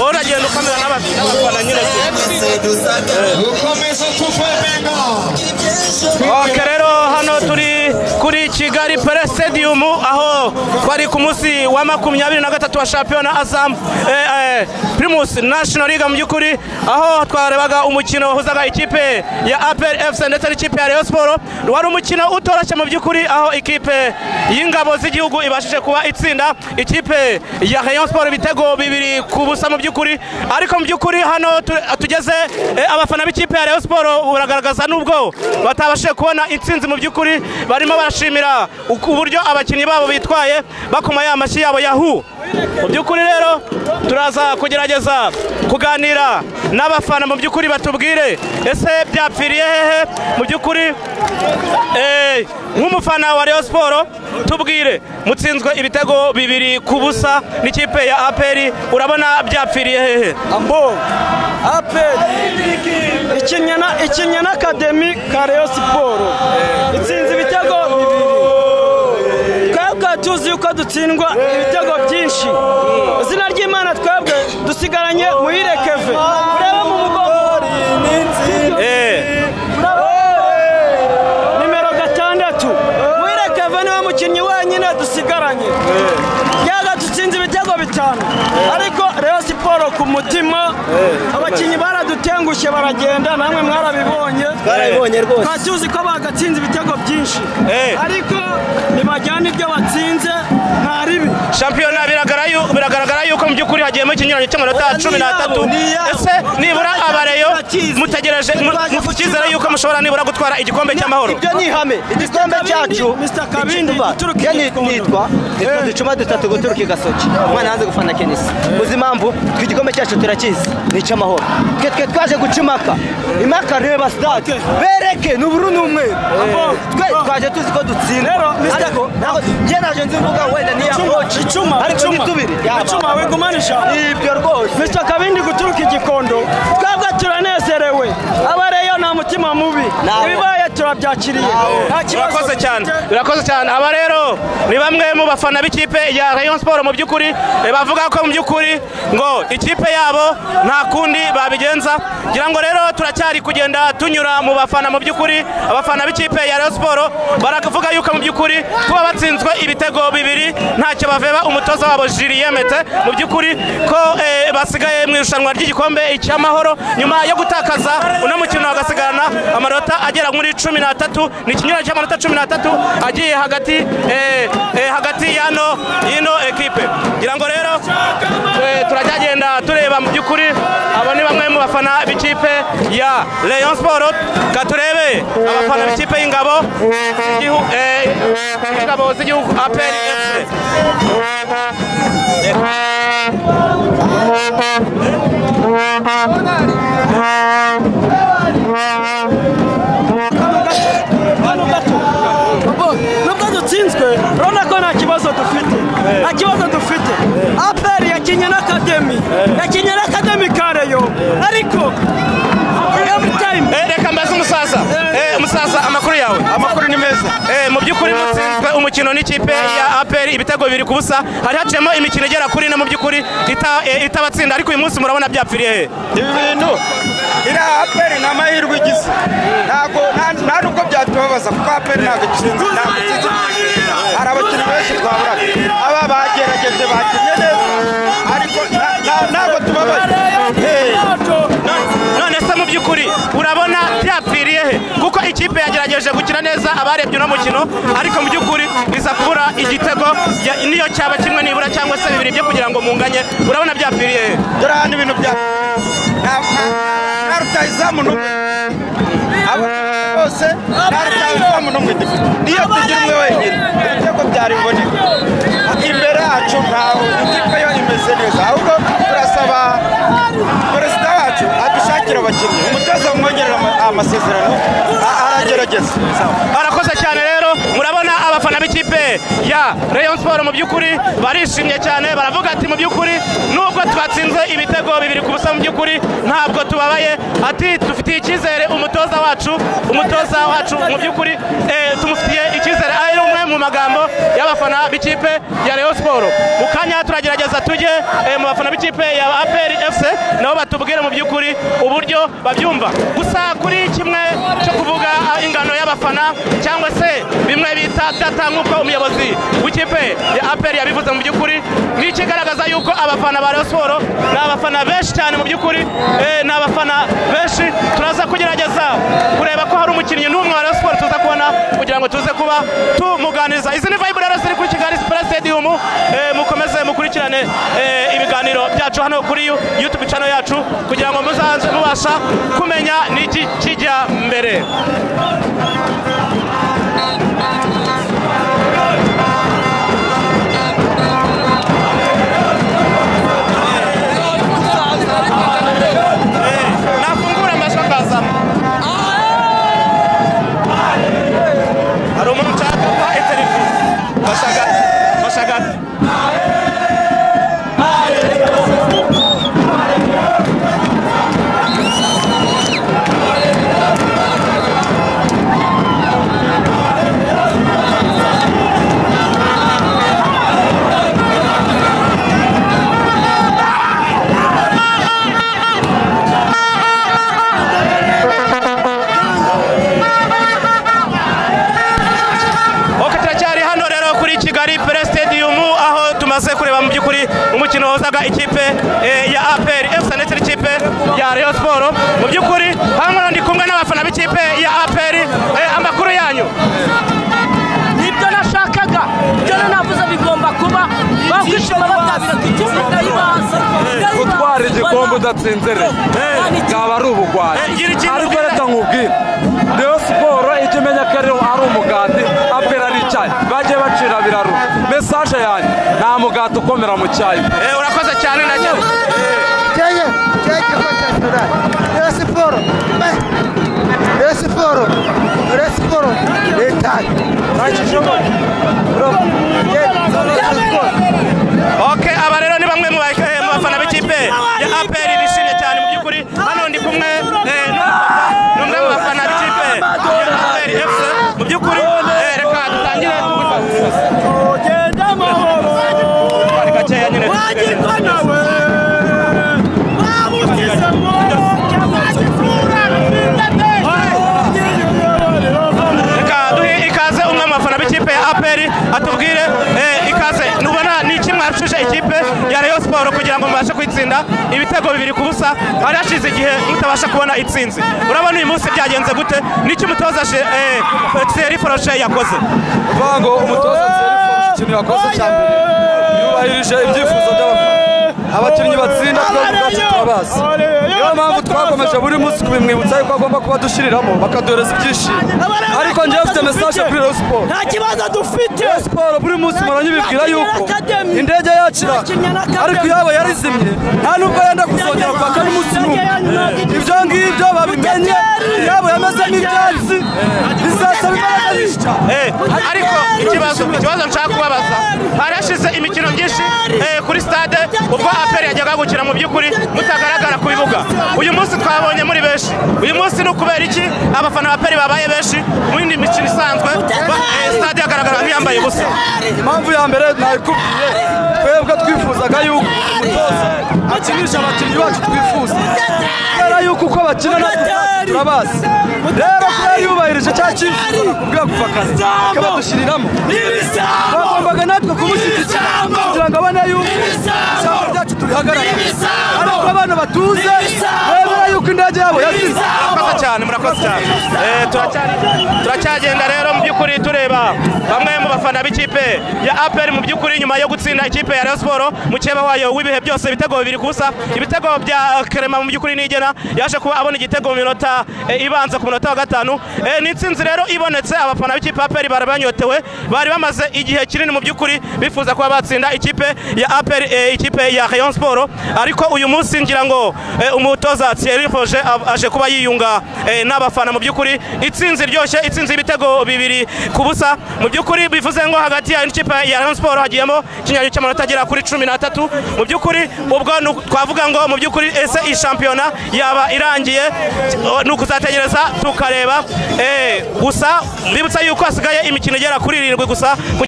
uragenda ukamera n'abafana nyine rero hano turi kuri Kigali Pele Stadium aho twari ku munsi wa 23 wa shampiyona Azam Primus National League mu byukuri aho twarebaga umukino wahuzaga ikipe ya APR FC ndetse n'ikipe ya Rayon Sport. Wari umukino utoroshye mu byukuri aho ikipe y'ingabo z'igihugu ibashije kuba itsinda ikipe ya Rayon Sport ibitego 2 ku busa mu byukuri, ariko mu byukuri hano tugeze abafana b'ikipe ya Rayon Sport uragaragaza nubwo batabashije kubona intsinzi mu byukuri barimo barashimira uburyo abakinnyi babo bitwaye bakoma ya mashyi yabo yahu. Mu byukuri rero turaza kugerageza kuganira n'abafana mu byukuri batubwire ese byapfiriye hehe mu byukuri nk'umufana wa Rayon Sport tubwire mutsinzwe ibitego 2 ku busa n'ikipe ya APR urabona byapfiriye hehe? Ambo APR ikinyana Academy ka Rayon Sport itsinze ibitego 2 twebwe tuzi uko dutsindwa ibitego byinshi izina ry'Imana twebwe dusigaranye muyirekeve urebe mu mugongo nimero 6 muyirekeve niwe mukinnyi wenyine dusigaranye yaga dutsinze ibitego 5 ariko Rayon Sport ku mutima abakinnyi baradutengushye baragenda namwe mwarabibonye rwose twatuzi ko bagatsinze ibitego byinshi ariko nibajyana ibyo batsinze nta ribi. Shampiyona biragaragara yuko mu byukuri hagiyemo ikinyuranyo cy'amanota 13. ese nibura abareyo mutegereje mufukizera yuko mushobora nibura gutwara igikombe cy'amahoro? Ibyo ni ihame, igikombe cyacu Mr. Kabindi nitwa Dicuma dutatu guturuka igasoki umwana hanze gufana Kenisi uzi impamvu igikombe cyacu turakizi ni cy'amahoro twe twaje gucimaka imaka reba stade bereke n'uburu n'umwe twe twaje tuzi ko dutsinda ariko nje naje nzivuga wenda ni ya coach ariko nitubiri Icuma wegumanisha ibyo rwose Mr. Kabindi guturuka igikondo twabwa turanezerewe abareyo nta mutima mubi ibibaye turabyakiriye birakoze cyane. Aba rero ni bamwe mu bafana b'ikipe ya Rayon Sport mu byukuri bavuga ko mu byukuri ngo ikipe yabo nta kundi babigenza. Ngira ngo rero turacyari kugenda tunyura mu bafana mu byukuri abafana b'ikipe ya Rayon Sport baravuga yuko mu byukuri kuba batsinzwe ibitego 2 ntacyo baveba umutoza wabo Julien Mete mu byukuri ko basigaye mu irushanwa ry'igikombe cy'amahoro nyuma yo gutakaza uno mukino bagasigarana amanota agera muri 13 ni ikinyuranyo cy'amanota 13 agiye hagati y'ino ekipe. Ngira ngo rero turajyagenda tureba mu byukuri aba ni bamwe mu bafana b'ikipe ya Rayon Sport katurebe abafana b'ikipe y'ingabo z'igihugu APR FC. nubwo dutsinzwe urabona ko nta kibazo dufite APR yakinye n'Academy ka Rayon ariko every time reka mbaze umusaza amakuru yawe? Amakuru ni meza mu byukuri mutsinzwe umukino n'ikipe ya APR ibitego 2 ku busa hari haciyemo imikino igera kuri no mu byukuri itabatsinda ariko uyu munsi murabona byapfiriye he? ibi bintu iri APR ni amahirwe igize nta nubwo byatubabaza kuko APR ntabwo itsinze hari abakinnyi benshi twaburaga aba bagerageje bakinnye neza ariko ntabwo tubabaza. None se mu byukuri urabona byapfiriye he? Kuko ikipe yagerageje gukina neza abarebye uno mukino ariko mu byukuri biza kubura igitego niyo cyaba kimwe nibura cyangwa se 2 byo kugira ngo munganye, urabona byapfiriye he? Dore hano ibintu bya rutayizamu n'umwe bose nta rutayizamu n'umwe niyo tugira umwe wenyine ibitego byari biboneka imbere yacu ntaho ikipe yo imeze neza ahubwo turasaba perezida wacu adushakira abakinnyi umutoza umwongerera amasezerano aragerageza. Barakoze cyane rero murabona abafana b'ikipe ya Rayon Sport mu by'ukuri barishimye cyane baravuga ati mu by'ukuri nubwo twatsinze ibitego 2-0 mu by'ukuri ntabwo tubabaye ati dufitiye icyizere umutoza wacu mu by'ukuri tumufitiye icyizere ari umwe mu magambo y'abafana b'ikipe ya Rayon Sport mu kanya turagerageza tujye mu bafana b'ikipe ya APR FC nabo batubwire mu by'ukuri uburyo babyumva gusa kuri kimwe cyo kuvuga ingano y'abafana cyangwa se bimwe bita data nk'uko umuyobozi w'ikipe ya APR yabivuze mu by'ukuri ni ikigaragaza yuko abafana ba Rayon Sport ni abafana benshi cyane mu by'ukuri ni abafana benshi turaza kugerageza kureba ko hari umukinnyi n'umwe wa Rayon Sport tuza kubona kugira ngo tuze kuba tumuganiriza izi ni vibe rero ziri kuri Kigali Sports Stadium mukomeze mukurikirane ibiganiro byacu hano kuri YouTube channel yacu kugira ngo muzanze mubasha kumenya niki kijya mbere. Nafungura mashakaza hari umuntu ushaka kuba eterifu bashagata kureba mu by'ukuri umukino wazaga ikipe ya APR FC ndetse n'ikipe ya Rayon Sport mu by'ukuri hano ndi kumwe n'abafana b'ikipe ya APR amakuru yanyu nibyo nashakaga byo navuze bigomba kuba bakwishima batabira ikipe ndayibaza gutwara igikombe udatsinzere byaba ari ubugwari ariko reka nkubwire Rayon Sport icyo menya ko ari umugati APR ari icyayi bagiye bacira biraru message yanyu nta mugati ukomera mu cyayi urakoze cyane nacyo Rayon Sport letaye okay aba rero ni bamwe mu bafana b'ikipe ya APR bishimye cyane mu by'ukuri hano ndi kumwe n'umwe mu bafana b'ikipe ya APR FC mu by'ukuri reka dutangire genda amahoro gakeya nyine wagirwa nawe babukize amahoro reka duhe ikaze umwe mu bafana b'ikipe ya APR atubwire ikaze nubona ni iki mwashuje ikipe ya Rayon Sport kugira ngo mubashe kwitsinda ibitego 2-0 hari hashize igihe mutabasha kubona itsinzi urabona uyu munsi byagenze gute niki umutoza Thierry Froche yakoze uvango umutoza Thierry Froche ikintu yakoze cyane yubahirije ibyifuzo by'abafana abakinnyi batsinda twavuga turabazi niyo mpamvu twakomeje buri munsi kubimwibutsa yuko agomba kuba dushiriramo bakaduhereza ibyishimo ariko njyewe mfite message kuri Rayon Sport nta kibazo dufite Rayon Sport buri munsi muranyibibwira yuko indege yacira ariko yabo yarizimye nta nubwo yenda kuzongera kwaka n'umunsi n'umwe ibyo ngibyo babimenye yabo yamezemo ibyatsi bizasaba imbaraga nyinshi ariko ikibazo nshaka kubabaza hari hashize imikino myinshi kuri stade ubwo APR yajyaga gukina mu by'ukuri mutagaragara ku bibuga uyu munsi twabonye muri benshi uyu munsi ni ukubera iki abafana ba APR babaye benshi mu yindi mikino isanzwe stade yagaragara nk'iyambaye ubusa impamvu ya mbere nayikubwiye twebwe twifuzaga yuko umutoza akinisha abakinnyi bacu twifuza kubera yuko uko bakina natwe turabazi rero kubera yubahirije cya cyifuzo nakubwiye kuva akazi kabadushyiriramo bagombaga natwe kumushyigikira kugira ngo abone yuko ishyamba ryacu turihagarara ariko abana batuze bemera yuko indege yabo yazize murakoze cyane turacyagenda rero mu by'ukuri tureba bamwe mu bafana b'ikipe ya APR mu by'ukuri nyuma yo gutsinda ikipe ya Rayon Sport mu cyeba wayo w'ibihe byose ibitego 2-0 ibitego bya Clement mu by'ukuri nigena yaje kuba abona igitego mu minota ibanza ku minota wa 5 n'itsinzi rero ibonetse abafana b'ikipe ya APR barabanyotewe bari bamaze igihe kinini mu by'ukuri bifuza kuba batsinda ikipe ya APR ikipe ya Rayon Sport ariko uyu munsi ngira ngo umutoza Thierry Froche aje kuba yiyunga n'abafana mu by'ukuri itsinzi ryoshye itsinzi ibitego 2-0 mu by'ukuri bivuze ngo hagati ya ikipe ya Rayon Sport hagiyemo ikinyaryo cy'amanota agera kuri 13 mu by'ukuri ubwo twavuga ngo mu by'ukuri ese iyi shampiyona yaba irangiye nukuzategereza tukareba gusa mbibutsa yuko hasigaye imikino igera kuri 7 gusa